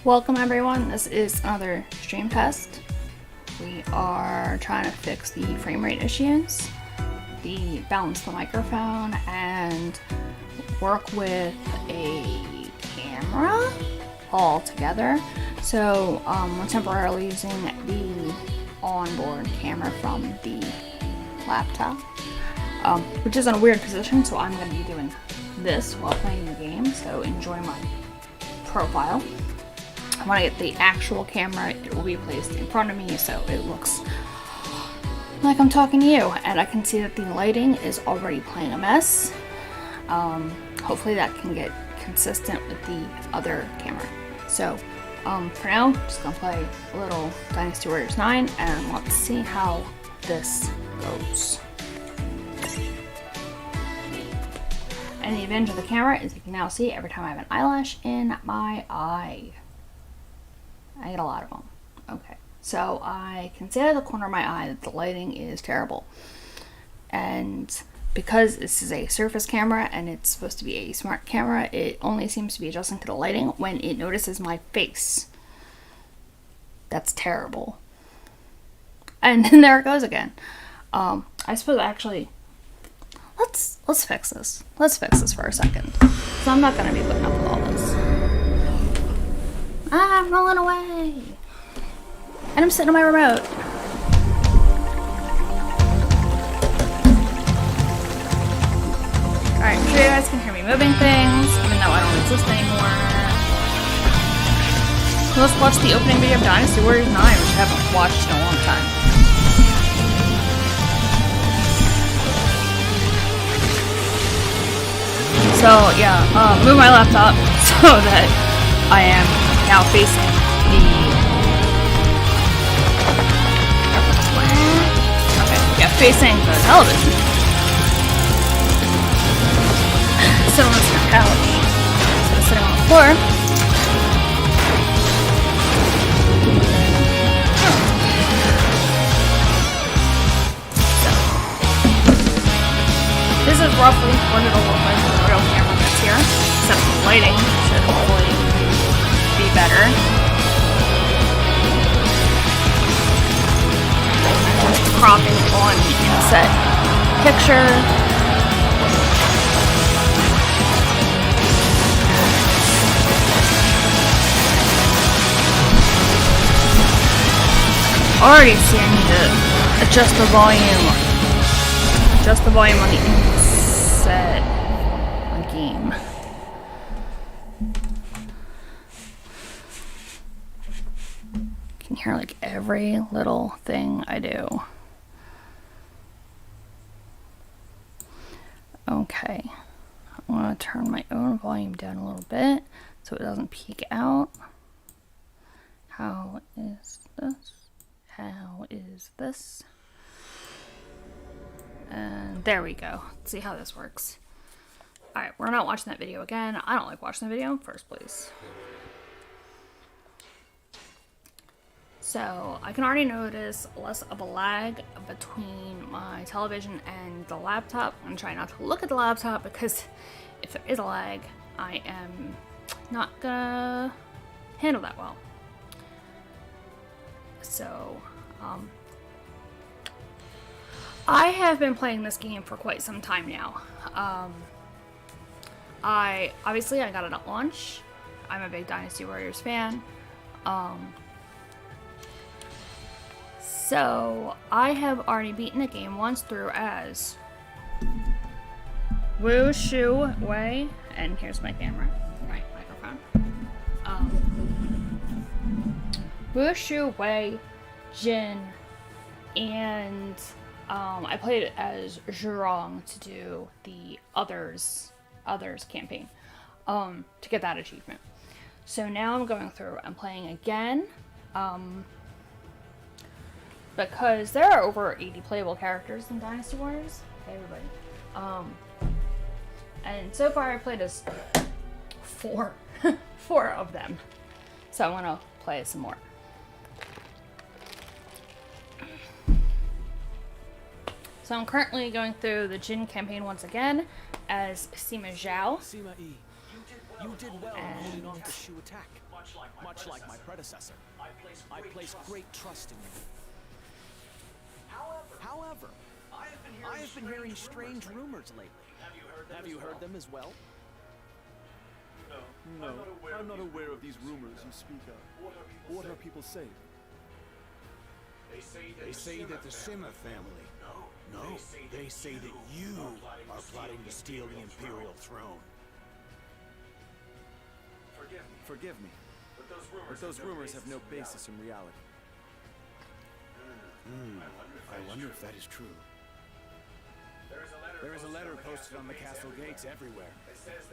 Welcome everyone, this is another stream test. We are trying to fix the frame rate issues, balance the microphone, and work with a camera all together. So we're temporarily using the onboard camera from the laptop, which is in a weird position, so I'm going to be doing this while playing the game, so enjoy my profile. I want to get the actual camera. It will be placed in front of me so it looks like I'm talking to you, and I can see that the lighting is already playing a mess. Hopefully that can get consistent with the other camera. So for now, I'm just gonna play a little Dynasty Warriors 9 and let's see how this goes. And the advantage of the camera is you can now see every time I have an eyelash in my eye. I get a lot of them. Okay, so I can see out of the corner of my eye that the lighting is terrible. And because this is a surface camera and it's supposed to be a smart camera, it only seems to be adjusting to the lighting when it notices my face. That's terrible. And then there it goes again. I suppose actually, let's fix this. Let's fix this for a second. So I'm not gonna be putting up with all this. I'm rolling away! And I'm sitting on my remote. Alright, I'm sure you guys can hear me moving things, even though I don't exist anymore. Let's watch the opening video of Dynasty Warriors 9, which I haven't watched in a long time. So, yeah, move my laptop so that I am now facing the... Okay, yeah, facing the television. So on this couch. So sitting on the floor. So, this is roughly what it'll look like with the real camera that's here. Except the lighting should hopefully be better. Just cropping on the inset picture. Already seeing to adjust the volume. Adjust the volume on the inset on game. Hear like every little thing I do. Okay, I'm gonna turn my own volume down a little bit so it doesn't peak out. How is this? How is this? And there we go. Let's see how this works. Alright, we're not watching that video again. I don't like watching the video in the first place. So I can already notice less of a lag between my television and the laptop. I'm trying not to look at the laptop because if there is a lag, I am not gonna handle that well. So, I have been playing this game for quite some time now. I got it at launch. I'm a big Dynasty Warriors fan. So, I have already beaten the game once through as Wu Shu Wei, and here's my camera, my microphone. Wu Shu Wei, Jin, and I played as Zhurong to do the others campaign, to get that achievement. So now I'm going through and playing again. Because there are over 80 playable characters in Dynasty Warriors. Hey everybody. And so far I played as four of them. So I want to play some more. So I'm currently going through the Jin campaign once again as Sima Zhao. You did well in holding off the Shu attack, much like my predecessor. I place great trust in you. However, I have been hearing strange rumors lately. Have you heard them as well? No, I'm not aware of these rumors you speak of. What are people saying? They say that the Sima family... No, they say that you are plotting to steal the Imperial throne. Forgive me, but those rumors have no basis in reality. I wonder if that is true. There is a letter posted on the castle gates everywhere.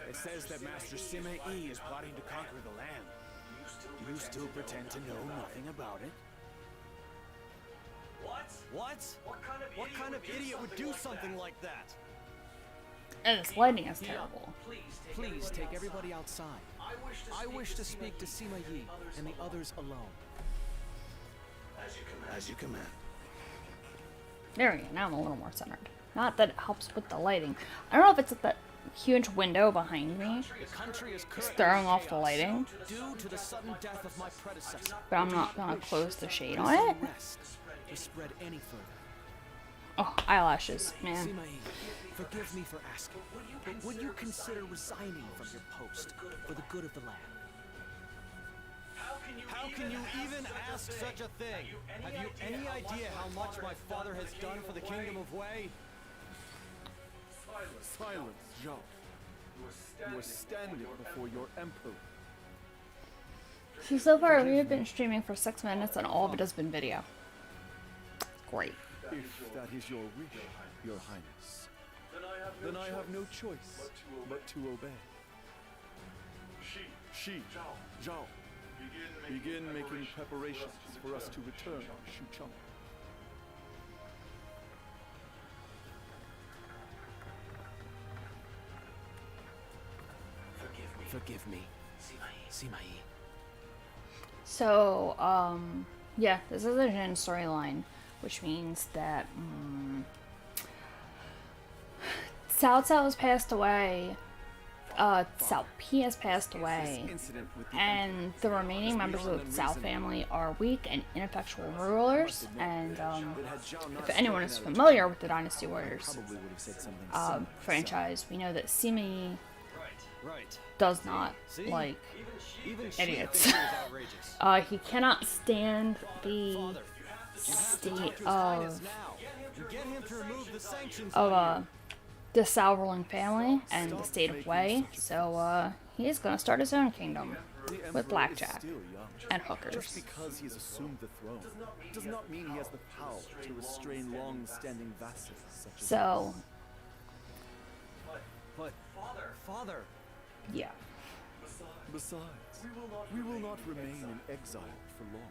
It says that Master Sima Yi is plotting to conquer the land. Do you still pretend to know nothing about it? What? What kind of idiot would do something like that? And this lighting is terrible. Please take everybody outside. I wish to speak to Sima Yi and the others alone. As you command. There we go, now I'm a little more centered. Not that it helps with the lighting. I don't know if it's that huge window behind me. The country is It's throwing off the lighting. due to the sudden death of my predecessor. But I'm not gonna close the shade on it. Rest to spread any further. Oh, eyelashes, man. Sima Yi, forgive me for asking, but would you consider resigning from your post for the good of the land? How can you even ask such a thing? Have you any idea how much my father has done for the Kingdom of Wei? Silence, Zhao. You are standing before your emperor. So far we have been streaming for 6 minutes and all of it has been video. Great. If that is your wish, your highness, then I have no choice but to obey. Shi, Zhao, begin making preparations for us to return to Shucheng. Forgive me, Sima Yi. So, yeah, this is a Jin storyline, which means that Cao Cao has passed away, Cao Pi has passed away, and the remaining members of the Cao family are weak and ineffectual rulers, and if anyone is familiar with the Dynasty Warriors franchise, we know that Sima Yi does not like idiots. He cannot stand the state of the Cao ruling family and the state of Wei, so he's gonna start his own kingdom with blackjack and hookers. Just because he has assumed the throne does not mean he has the power to restrain long-standing vassals such as So, But, Father, yeah. Besides, we will not remain in exile for long.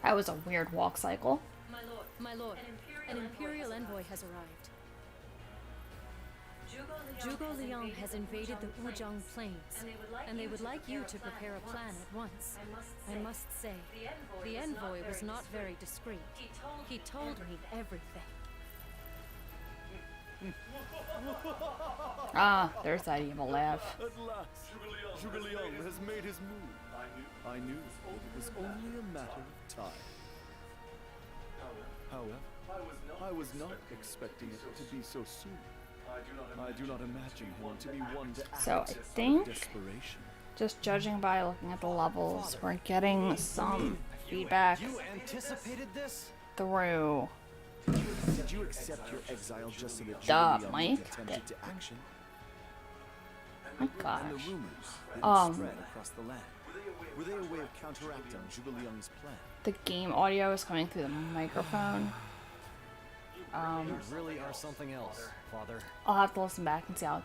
That was a weird walk cycle. My lord, an imperial envoy has arrived. Zhuge Liang has invaded the Wuzhong plains, and they would like you to prepare a plan at once. I must say, the envoy was not very discreet. He told me everything. Ah, there's that evil laugh. At last, Zhuge Liang has made his move. I knew it was only a matter of time. However, I was not expecting it to be so soon. I do not imagine him to be one to act So I out think, of desperation. just judging by looking at the levels, we're getting some feedback you anticipated this? through. Did you accept your exile just so that Duh, Zhuge Liang Mike. would tempt you to action? My And the gosh. rumors that spread across the land, were they a way of counteracting Zhuge Liang's plan? The game audio is coming through the microphone. You really are something else, Father. I'll have to listen back and see how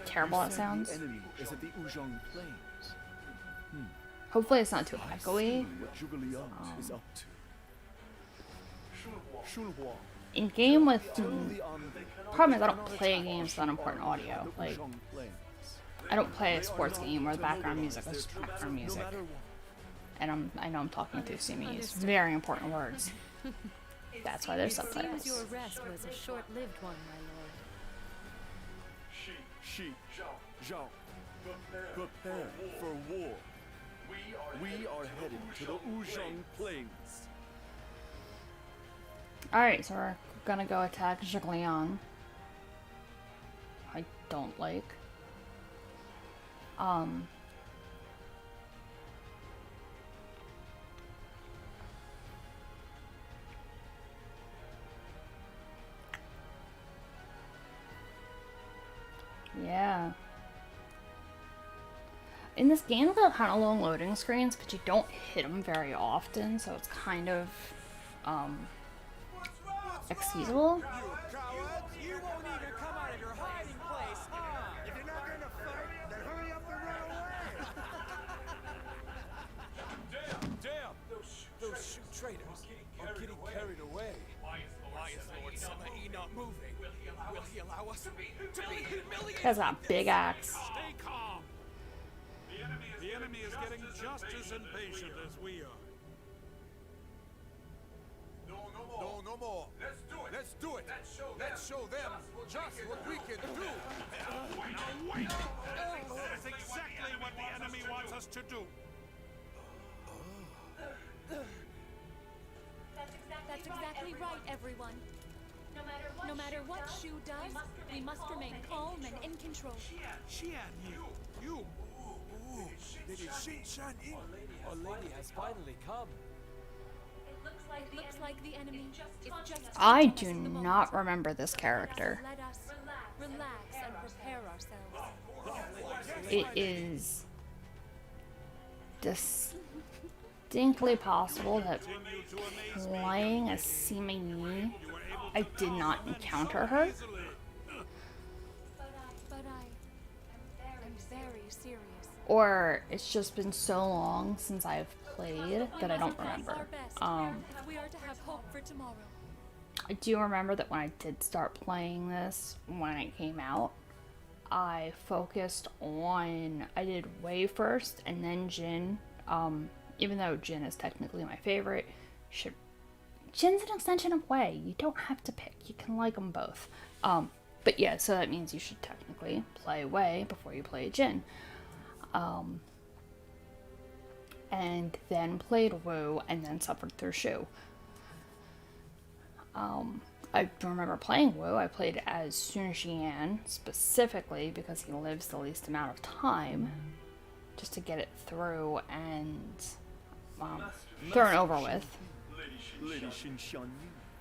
terrible You it said sounds. The enemy is at the Wuzhong Plains. Hopefully it's not too I see echoey. what Zhuge Liang is up to. Shulhua, In game with totally on the problem is I don't play games without important audio. Like Wuzhong Plains. I don't play a sports game where the background music is background music. No matter what, And I know I'm talking through Simi's very important words. That's why there's It seems subtitles. your rest was a short-lived one, my lord. Shi, Zhao, prepare for war. We are heading to the Wuzhong Plains. Alright, so we're gonna go attack Zhigliang. I don't like. Yeah. In this game, they've got kind of long loading screens, but you don't hit them very often, so it's kind of, excusable. You cowards! You won't even come out of your hiding place, huh? If you're not gonna fight, then hurry up and run away! Damn! Those shoot traitors are getting carried away. Why is Lord Sima-E not moving? Will he allow us to be humiliated? He has a big axe. Stay calm. The enemy is getting just as impatient as we are. No more. Let's do it. Let's show them just what we can do. Now wait! That's exactly what the enemy wants us to do. That's exactly right, everyone. No matter what Shu does, we must remain calm and in control. Xian, you. Lady Shan Ying. Our lady has finally come. It looks like the enemy is just I testing do us at the moment. not remember this character. Let us relax and prepare ourselves. It is distinctly possible that playing as Sima Yi, I did not encounter her. But I'm very serious. Or it's just been so long since I've played that I don't remember. Our best if we are to have hope for tomorrow. I do remember that when I did start playing this, when it came out, I focused on, I did Wei first and then Jin. Even though Jin is technically my favorite, Jin's an extension of Wei. You don't have to pick. You can like them both. But yeah, so that means you should technically play Wei before you play Jin. And then played Wu, and then suffered through Shu. I remember playing Wu. I played as Sun Xian, specifically because he lives the least amount of time, just to get it through and through and over with. Lady Xinshan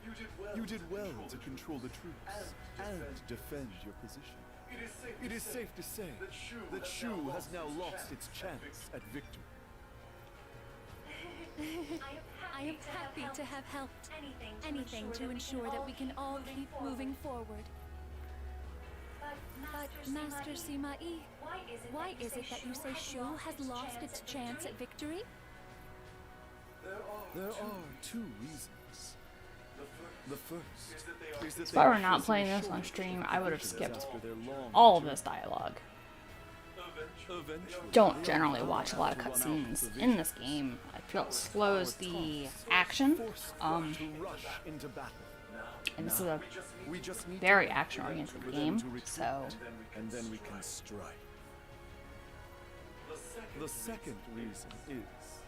Yu, you did well to control the troops and defend your position. It is safe to say that Shu has now lost its chance at victory. I am happy to have helped anything to ensure that we can all keep moving forward. But Master Sima-E, why is it that you say Shu has lost its chance at victory? There are two reasons. The first is that If I were not playing this on stream, I would have skipped after their long all of this dialogue. eventually Don't generally watch a lot of cutscenes in this game. I feel it slows the action. forced them to rush into battle. And this is a We just need very to action-oriented for them game, to retreat, so and then we can strike. The second reason is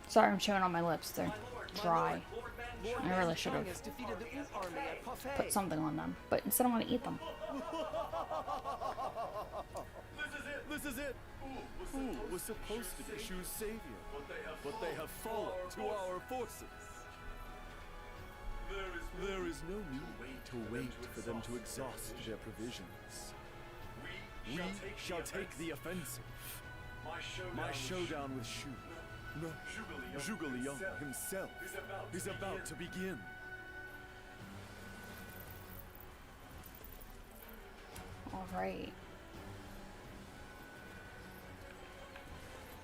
sorry I'm showing on my lips. They're dry. I really should have put something on them, but instead I'm going to eat them. This is it. Who was supposed to be Shu's savior, but they have fallen to our forces. There is no need to wait for them to exhaust their provisions. We shall take the offensive. My showdown with Shu, no, Zhuge Liang himself, is about to begin. Alright.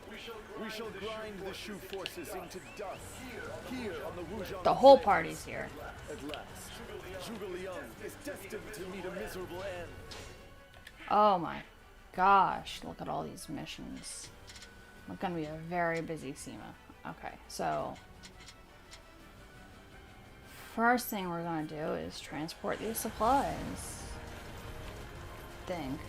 We shall grind the Shu forces into dust here on the Wuzhong. The whole Plains. party's here. At last, Zhuge Liang is destined to meet a miserable end. Oh my gosh, look at all these missions. It's gonna be a very busy SEMA. Okay, so first thing we're gonna do is transport these supplies. think.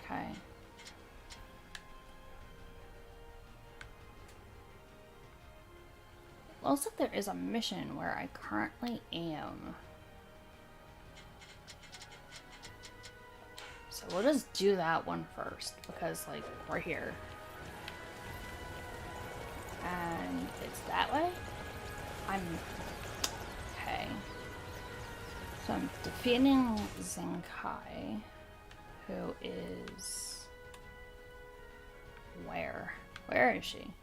Okay. Looks like there is a mission where I currently am. So we'll just do that one first, because, like, we're here. And it's that way? Okay. So I'm defeating Zenkai, who is... Where? Where is she?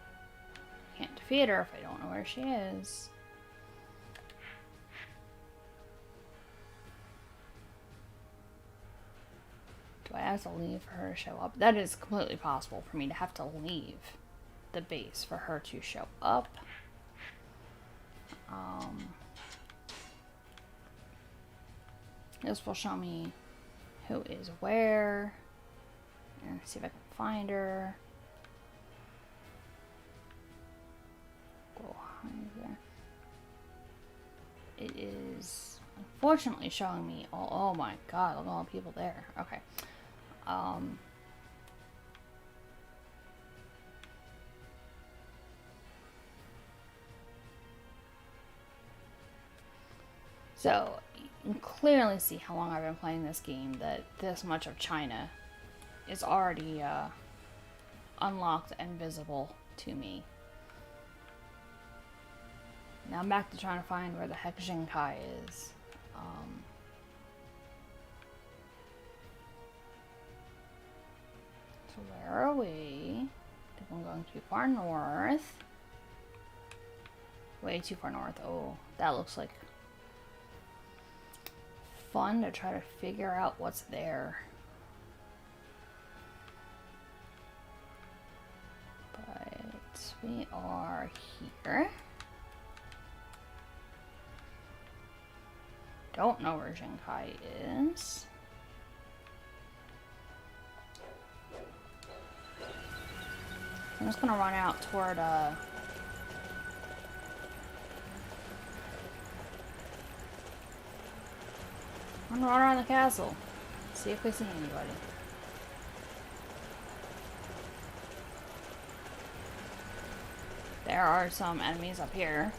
Can't defeat her if I don't know where she is. Do I have to leave for her to show up? That is completely possible for me to have to leave the base for her to show up. This will show me who is where. And see if I can find her. Go hide there. It is unfortunately showing me. Oh my god, look at all the people there. Okay. So you can clearly see how long I've been playing this game, that this much of China is already unlocked and visible to me. Now I'm back to trying to find where the heck Jinkai is. So where are we? I think I'm going too far north. Way too far north. Oh, that looks like fun to try to figure out what's there. But we are here. Don't know where Jinkai is. I'm just gonna run out toward I'm gonna run around the castle. See if we see anybody. There are some enemies up here.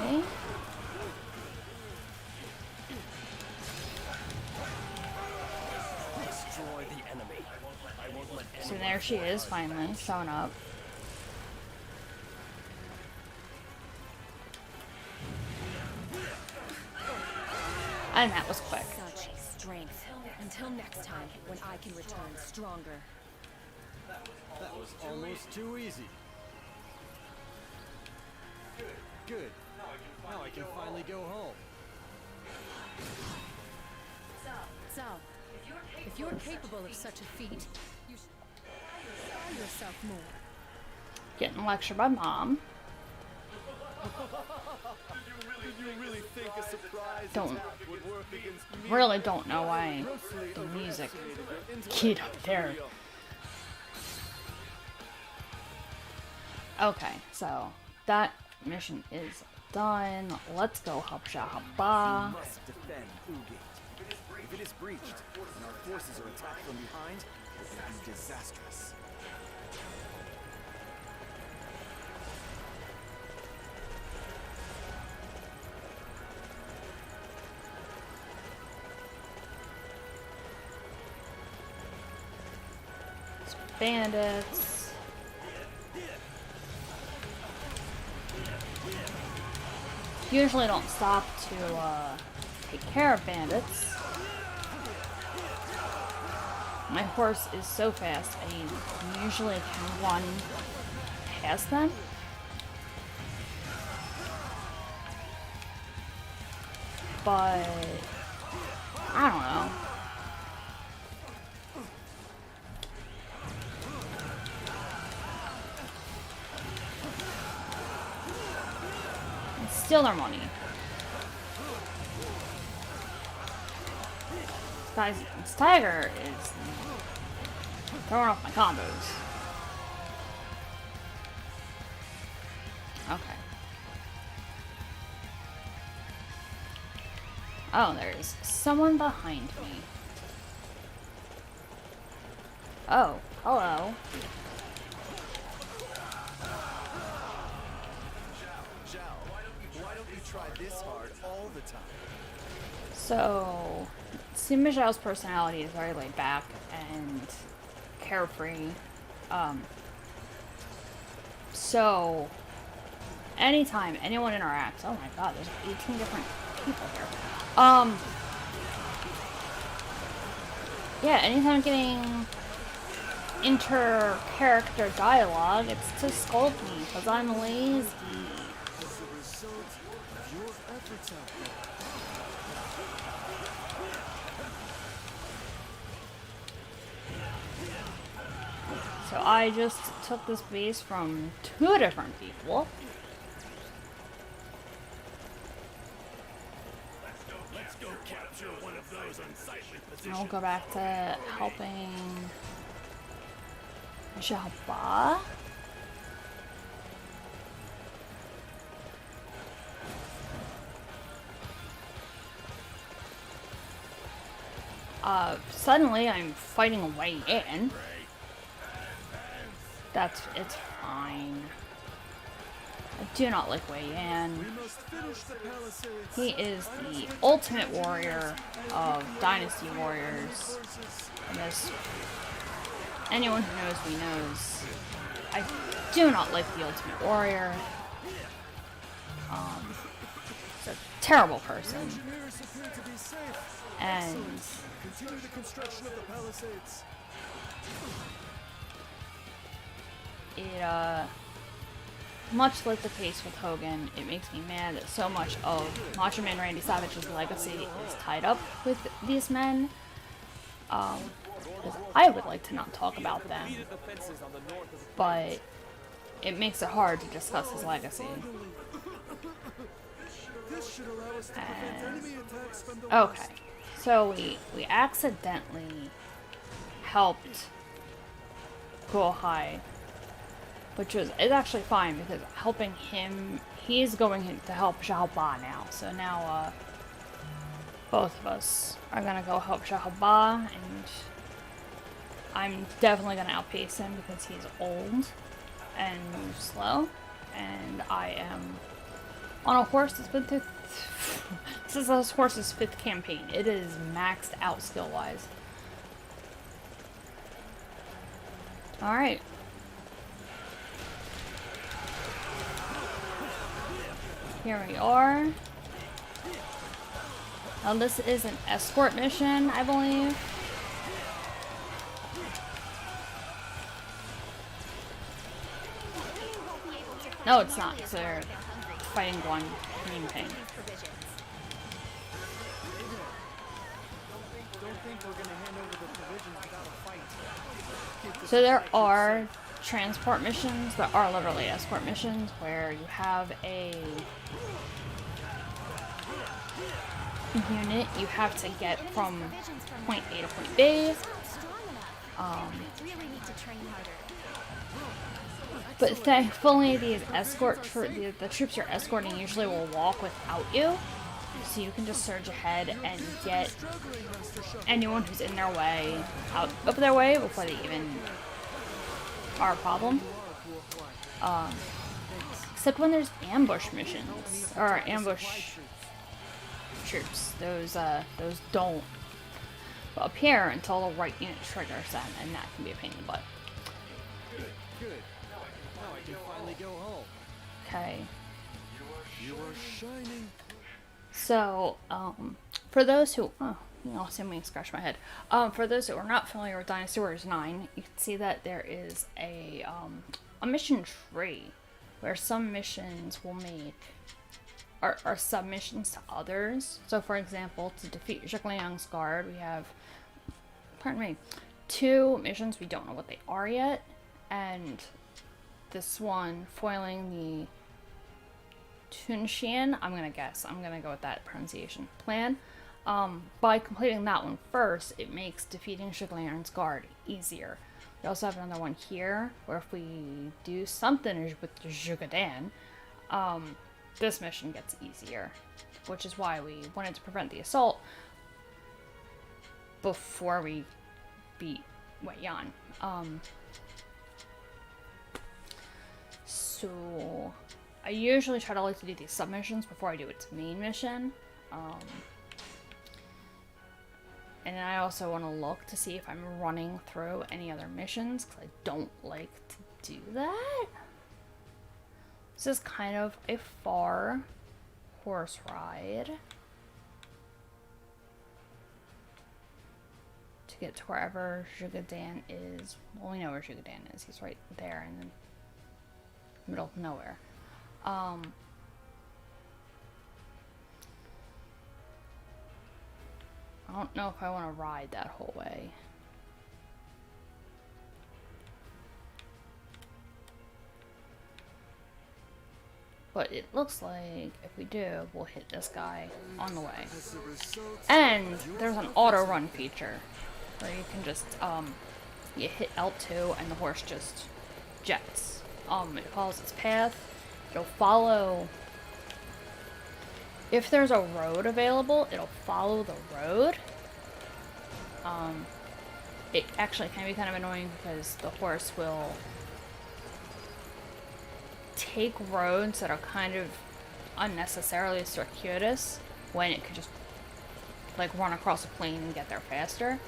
Okay. Destroy the enemy. I won't let So there she is, finally showing up. And that was quick. Such strength. Until next time, when I can return stronger. That was almost too easy. Good. Now I can finally go home. So, if you're capable of such a feat, you should try yourself more. Getting lectured by Mom. Did you really think a surprise Don't attack would work against me? really don't know why the music keyed up there. Okay, so that mission is done. Let's go help Shahaba. Must defend Ugate. If it is breached and our forces are attacked from behind, it will be disastrous. Bandits. Usually don't stop to take care of bandits. My horse is so fast, I usually can run past them. But I don't know. steal their money. Guys, this tiger is throwing off my combos. Okay. Oh, there's someone behind me. Oh, hello. Why don't you try this hard all the time? So, see, Michelle's personality is very laid back and carefree. So, anytime anyone interacts, oh my god, there's 18 different people here. Yeah, anytime getting inter-character dialogue, it's to scold me, because I'm lazy. As a result of your efforts out there. So I just took this base from 2 different people. Let's go capture one of those unsightly positions. I'll go back to helping Jabba. Suddenly I'm fighting a way in. It's fine. I do not like Wei Yan. We must finish the palisades. He is the ultimate warrior of Dynasty Warriors. And as anyone who knows me knows, I do not like the ultimate warrior. He's a terrible person. Engineers appear to be safe. And Continue the construction of the palisades. it, much like the case with Hogan, it makes me mad that so much of Macho Man Randy Savage's legacy is tied up with these men. Because I would like to not talk about them, but it makes it hard to discuss his legacy. This should allow us to prevent enemy attacks from the Okay, west. so we accidentally helped Gohai, which is actually fine because helping him, he's going to help Xiao Ba now. So now both of us are gonna go help Xiao Ba, and I'm definitely gonna outpace him because he's old and moves slow, and I am on a horse that's been through. This is this horse's 5th campaign. It is maxed out skill wise. Alright. Here we are. Now this is an escort mission, I believe. No, it's not, because they're fighting one green thing. So there are transport missions that are literally escort missions where you have a unit you have to get from point A to point B. But thankfully these the troops you're escorting usually will walk without you. So you can just surge ahead and get anyone who's in their way out of their way before they even are a problem. Except when there's ambush missions or ambush troops. Those don't appear until the right unit triggers them, and that can be a pain in the butt. Good. Now I can finally go home. Okay. You are shining. So, for those who, see me scratch my head. For those who are not familiar with Dynasty Warriors 9, you can see that there is a mission tree where some missions will make are submissions to others. So, for example, to defeat Zhegliang's guard, we have, 2 missions. We don't know what they are yet, and this one foiling Tunshan, I'm gonna guess. I'm gonna go with that pronunciation. Plan. By completing that one first, it makes defeating Zhuge guard easier. We also have another one here, where if we do something with the Zhuge this mission gets easier, which is why we wanted to prevent the assault before we beat Wei Yan. So I usually try to like to do these submissions before I do its main mission. And then I also want to look to see if I'm running through any other missions, because I don't like to do that. This is kind of a far horse ride to get to wherever Zhuge Dan is. Well, we know where Zhuge Dan is. He's right there in the middle of nowhere. I don't know if I want to ride that whole way. But it looks like if we do, we'll hit this guy on the way. And there's an auto run feature where you can just you hit L2 and the horse just jets. It follows its path. It'll follow. If there's a road available, it'll follow the road. It actually can be kind of annoying because the horse will take roads that are kind of unnecessarily circuitous when it could just like run across a plain and get there faster.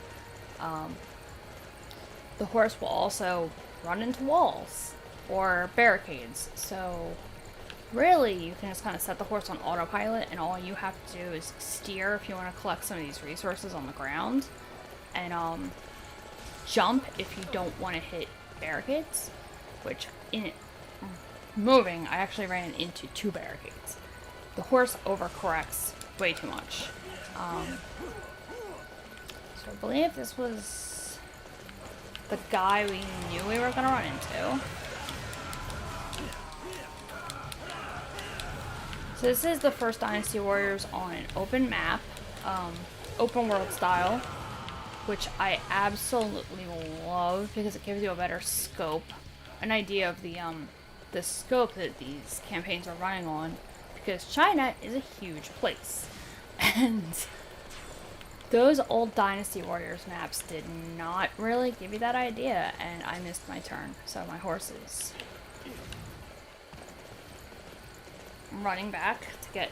The horse will also run into walls or barricades, so really you can just kind of set the horse on autopilot and all you have to do is steer if you want to collect some of these resources on the ground, and jump if you don't want to hit barricades, which in moving I actually ran into 2 barricades. The horse overcorrects way too much. So I believe this was the guy we knew we were going to run into. So this is the first Dynasty Warriors on an open map, open world style, which I absolutely love because it gives you a better scope, an idea of the scope that these campaigns are running on, because China is a huge place. And those old Dynasty Warriors maps did not really give you that idea, and I missed my turn, so my horse is running back to get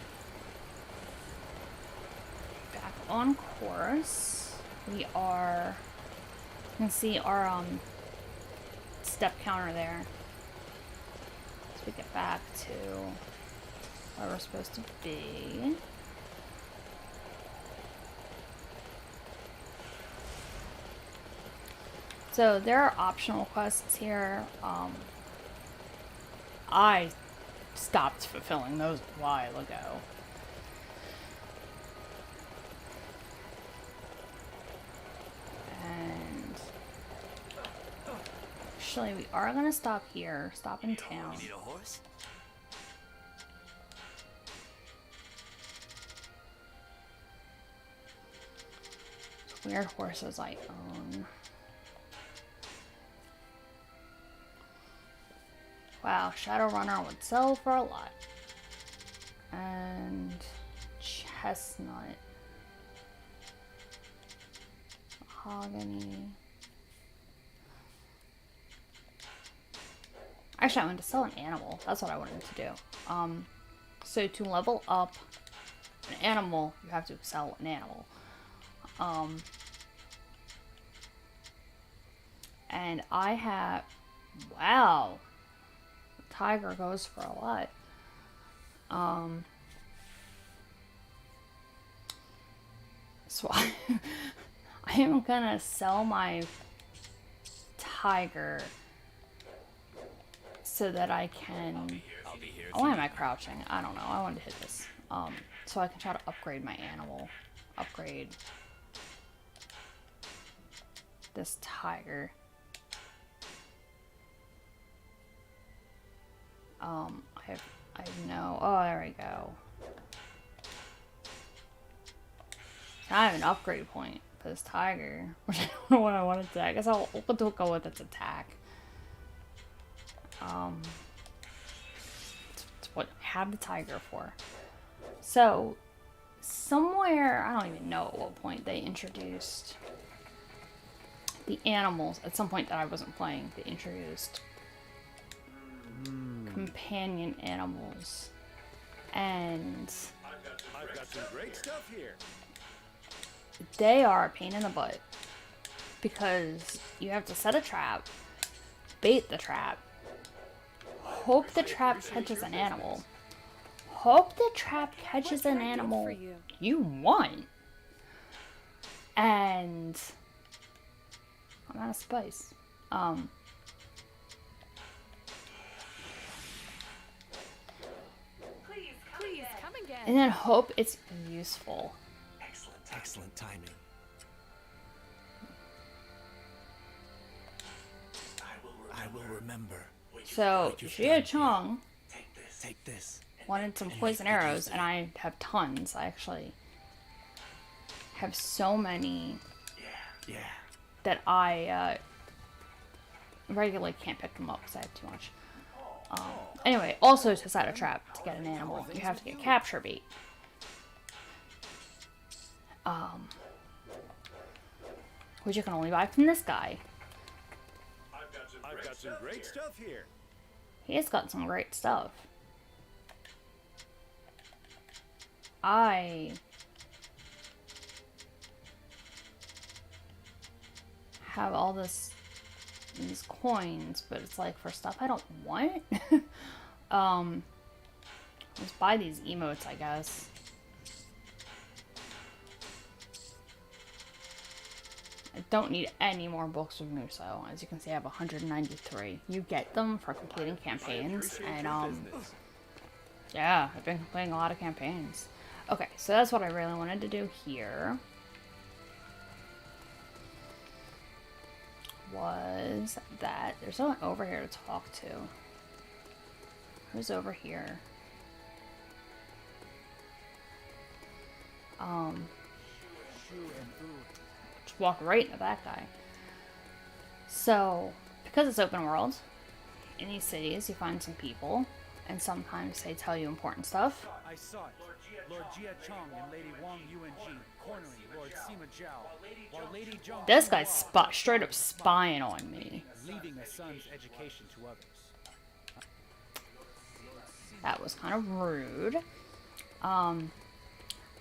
back on course. We are, you can see our step counter there. So we get back to where we're supposed to be. So there are optional quests here. I stopped fulfilling those a while ago. And actually we are gonna stop here, stop in town. You need a horse? Weird horses I own. Wow, Shadowrunner would sell for a lot. And chestnut. Mahogany. Actually, I wanted to sell an animal. That's what I wanted to do. So to level up an animal, you have to sell an animal. And I have, wow, the tiger goes for a lot. So I am gonna sell my tiger so that I can, oh, why am I crouching? I don't know, I wanted to hit this. So I can try to upgrade my animal, upgrade this tiger. I know. Oh, there we go. I have an upgrade point for this tiger, which I don't know what I want to do. I guess I'll go with its attack. It's what I have the tiger for. So, somewhere, I don't even know at what point they introduced the animals. At some point that I wasn't playing, they introduced companion animals. And I've got some great stuff here. they are a pain in the butt. Because you have to set a trap, bait the trap, hope the trap catches an animal, hope the trap catches an animal you want, and I'm out of spice. Please come again. And then hope it's useful. Excellent timing. I will remember. So, Jia Chong Take this. wanted some poison arrows, and I have tons. I actually have so many Yeah. that I regularly can't pick them up because I have too much. Anyway, also to set a trap to get an animal, you have to get capture bait. Which you can only buy from this guy. I've got some great stuff here. He's got some great stuff. I have all these coins, but it's like for stuff I don't want. Just buy these emotes, I guess. I don't need any more books of Muso. As you can see, I have 193. You get them for completing campaigns, and yeah, I've been completing a lot of campaigns. Okay, so that's what I really wanted to do here. Was that there's someone over here to talk to. Who's over here? Just walk right into that guy. So, because it's open world, in these cities you find some people, and sometimes they tell you important stuff. I saw it. Lord Jia Chong and Lady Wang Yuanji cornering Lord Sima Zhao, while Lady Zhang This guy's straight up spying on me. leaving a son's education to others. That was kind of rude.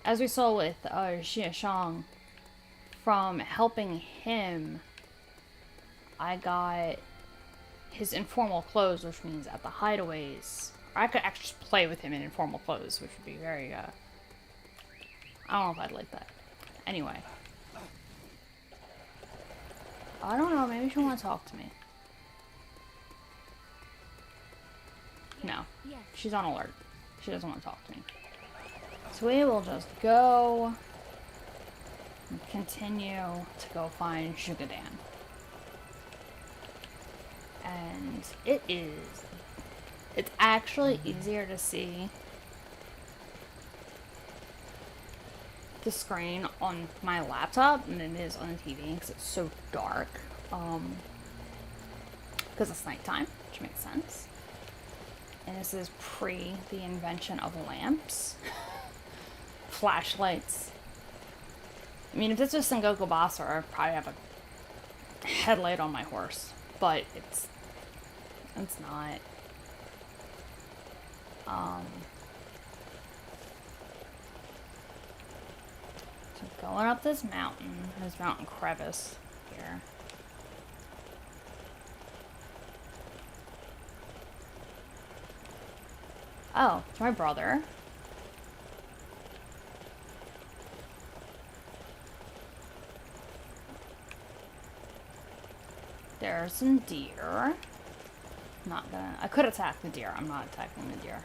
As we saw with Xie Shang, from helping him, I got his informal clothes, which means at the hideaways, or I could actually just play with him in informal clothes, which would be very, I don't know if I'd like that. Anyway. I don't know, maybe she'll want to talk to me. No. She's on alert. She doesn't want to talk to me. So we will just go and continue to go find Shugadan. And it's actually easier to see the screen on my laptop than it is on the TV because it's so dark. Because it's nighttime, which makes sense. And this is pre the invention of lamps. Flashlights. I mean, if this was Sengoku Basara, I'd probably have a headlight on my horse. But it's not. So going up this mountain crevice here. Oh, it's my brother. There's some deer. I could attack the deer. I'm not attacking the deer.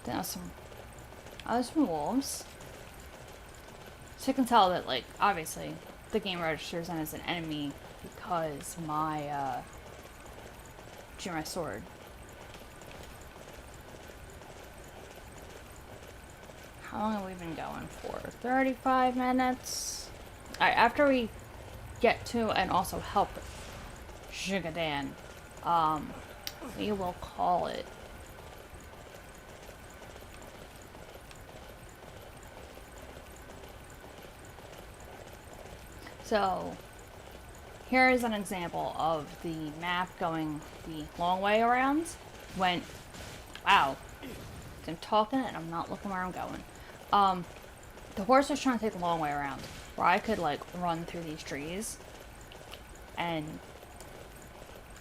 There's some wolves. So you can tell that, like, obviously, the game registers them as an enemy because my sword How long have we been going for? 35 minutes. Alright, after we get to and also help Jugadan, we will call it. So, here is an example of the map going the long way around. When, wow, I'm talking and I'm not looking where I'm going. The horse was trying to take the long way around, where I could like run through these trees and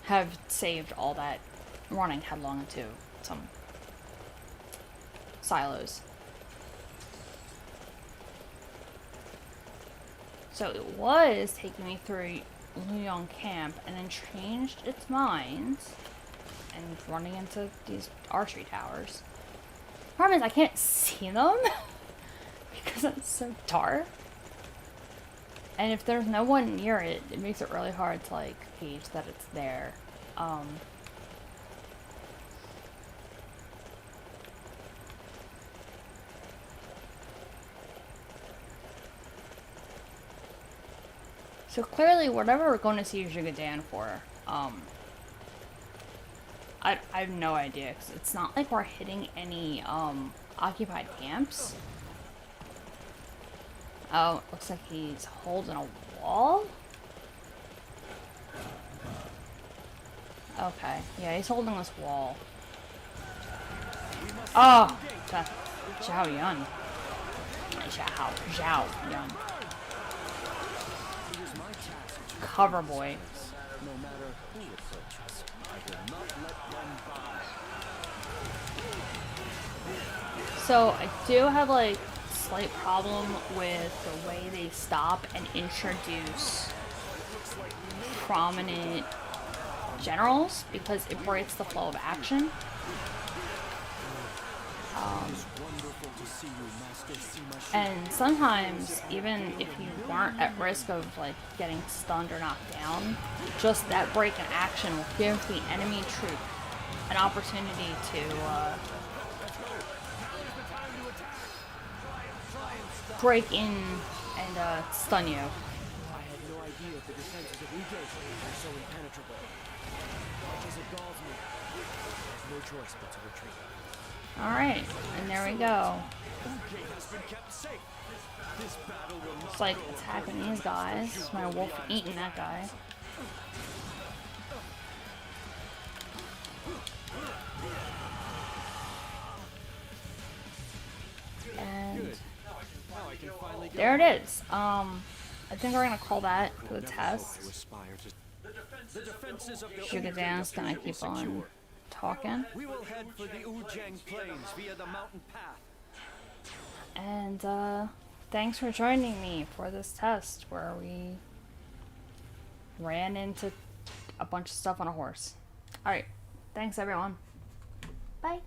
have saved all that running headlong into some silos. So it was taking me through Luyong camp and then changed its mind and running into these archery towers. Problem is I can't see them because it's so dark. And if there's no one near it, it makes it really hard to like gauge that it's there. So clearly, whatever we're going to see Jugadan for, I have no idea, because it's not like we're hitting any, occupied camps. Oh, looks like he's holding a wall? Okay, yeah, he's holding this wall. Oh! Zhao Yun. Zhao Yun. Cover boy. No matter who approaches, I will not let them by. So I do have like slight problem with the way they stop and introduce prominent generals because it breaks the flow of action. And sometimes, even if you weren't at risk of like getting stunned or knocked down, just that break in action will give the enemy troop an opportunity to break in and stun you. I had no idea the defenses of Ugei were so impenetrable. As it galls me, I have no choice but to retreat. Alright, and there we go. Ugei has been kept safe. This battle will not It's like go attacking these guys. My wolf eating that guy. And there it is. I think we're gonna call that the test. The defenses of the Jugadan's gonna keep on talking. We will head for the Ujang Plains via the mountain path. And thanks for joining me for this test where we ran into a bunch of stuff on a horse. Alright, thanks everyone. Bye.